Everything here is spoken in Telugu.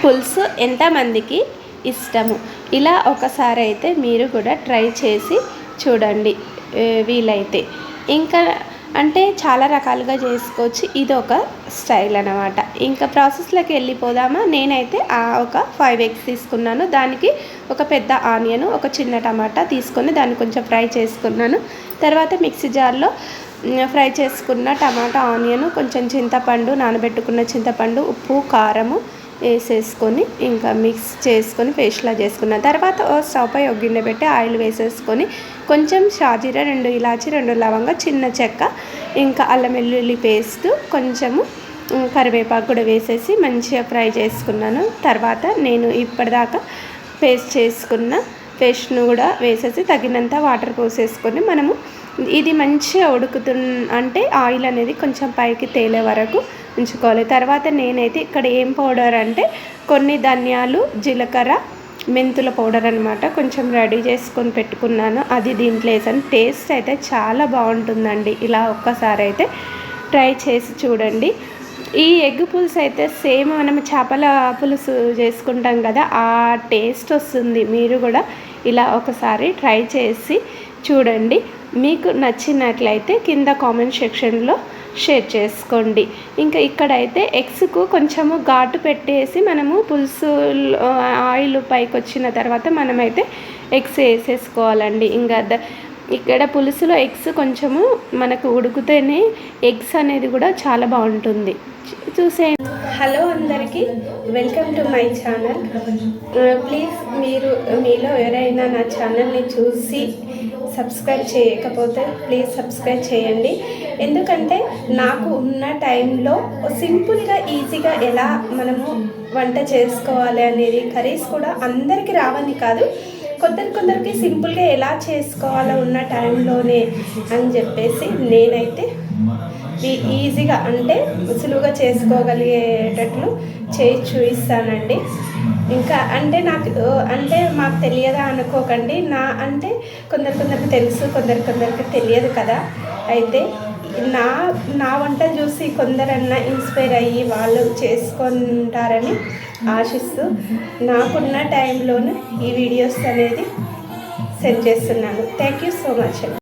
పులుసు ఎంతమందికి ఇష్టము. ఇలా ఒకసారి అయితే మీరు కూడా ట్రై చేసి చూడండి వీలైతే. ఇంకా అంటే చాలా రకాలుగా చేసుకోవచ్చు, ఇది ఒక స్టైల్ అన్నమాట. ఇంకా ప్రాసెస్లోకి వెళ్ళిపోదామా. నేనైతే ఒక 5 ఎగ్స్ తీసుకున్నాను. దానికి ఒక పెద్ద ఆనియన్, ఒక చిన్న టమాటా తీసుకొని దాన్ని కొంచెం ఫ్రై చేసుకున్నాను. తర్వాత మిక్సీ జార్లో ఫ్రై చేసుకున్న టమాటా, ఆనియన్, కొంచెం చింతపండు, నానబెట్టుకున్న చింతపండు, ఉప్పు, కారము వేసేసుకొని ఇంకా మిక్స్ చేసుకొని పేస్ట్లా చేసుకున్నాను. తర్వాత స్టవ్ పై ఒక గిన్నె పెట్టి ఆయిల్ వేసేసుకొని కొంచెం షాజీరా, 2 ఇలాచి, 2 లవంగ, చిన్న చెక్క, ఇంకా అల్లం వెల్లుల్లి పేస్ట్, కొంచెము కరివేపాకు కూడా వేసేసి మంచిగా ఫ్రై చేసుకున్నాను. తర్వాత నేను ఇప్పటిదాకా పేస్ట్ చేసుకున్న పేస్ట్ను కూడా వేసేసి తగినంత వాటర్ పోసేసుకొని మనము ఇది మంచిగా అంటే ఆయిల్ అనేది కొంచెం పైకి తేలే వరకు ఉంచుకోవాలి. తర్వాత నేనైతే ఇక్కడ ఏం పౌడర్ అంటే కొన్ని ధనియాలు, జీలకర్ర, మెంతుల పౌడర్ అనమాట కొంచెం రెడీ చేసుకొని పెట్టుకున్నాను. అది దీంట్లో వేసాను. టేస్ట్ అయితే చాలా బాగుంటుందండి. ఇలా ఒక్కసారి అయితే ట్రై చేసి చూడండి. ఈ ఎగ్ పులుసు అయితే సేమ్ మనం చేపల పులుసు చేసుకుంటాం కదా, ఆ టేస్ట్ వస్తుంది. మీరు కూడా ఇలా ఒకసారి ట్రై చేసి చూడండి. మీకు నచ్చినట్లయితే కింద కామెంట్ సెక్షన్లో షేర్ చేసుకోండి. ఇంకా ఇక్కడైతే ఎగ్స్కు కొంచెము ఘాటు పెట్టేసి మనము పులుసు ఆయిల్ పైకి వచ్చిన తర్వాత మనమైతే ఎగ్స్ వేసేసుకోవాలండి. ఇంకా ఇక్కడ పులుసులో ఎగ్స్ కొంచెము మనకు ఉడికితేనే ఎగ్స్ అనేది కూడా చాలా బాగుంటుంది. చూసేయండి. హలో అందరికీ, welcome to my channel. Please మీలో ఎవరైనా నా ఛానల్ని చూసి సబ్స్క్రైబ్ చేయకపోతే ప్లీజ్ సబ్స్క్రైబ్ చేయండి. ఎందుకంటే నాకు ఉన్న టైంలో సింపుల్గా ఈజీగా ఎలా మనము వంట చేసుకోవాలి అనేది, కర్రీస్ కూడా అందరికీ రావని కాదు, కొందరికి సింపుల్గా ఎలా చేసుకోవాలో ఉన్న టైంలోనే అని చెప్పేసి నేనైతే ఈజీగా అంటే సులువుగా చేసుకోగలిగేటట్లు చేసి చూపిస్తానండి. ఇంకా అంటే మాకు తెలియదా అనుకోకండి. అంటే కొందరికి తెలుసు, కొందరికి తెలియదు కదా. అయితే నా వంటలు చూసి కొందరన్నా ఇన్స్పైర్ అయ్యి వాళ్ళు చేసుకుంటారని ఆశిస్తూ నాకున్న టైంలోనే ఈ వీడియోస్ అనేది సెండ్ చేస్తున్నాను. Thank you so much.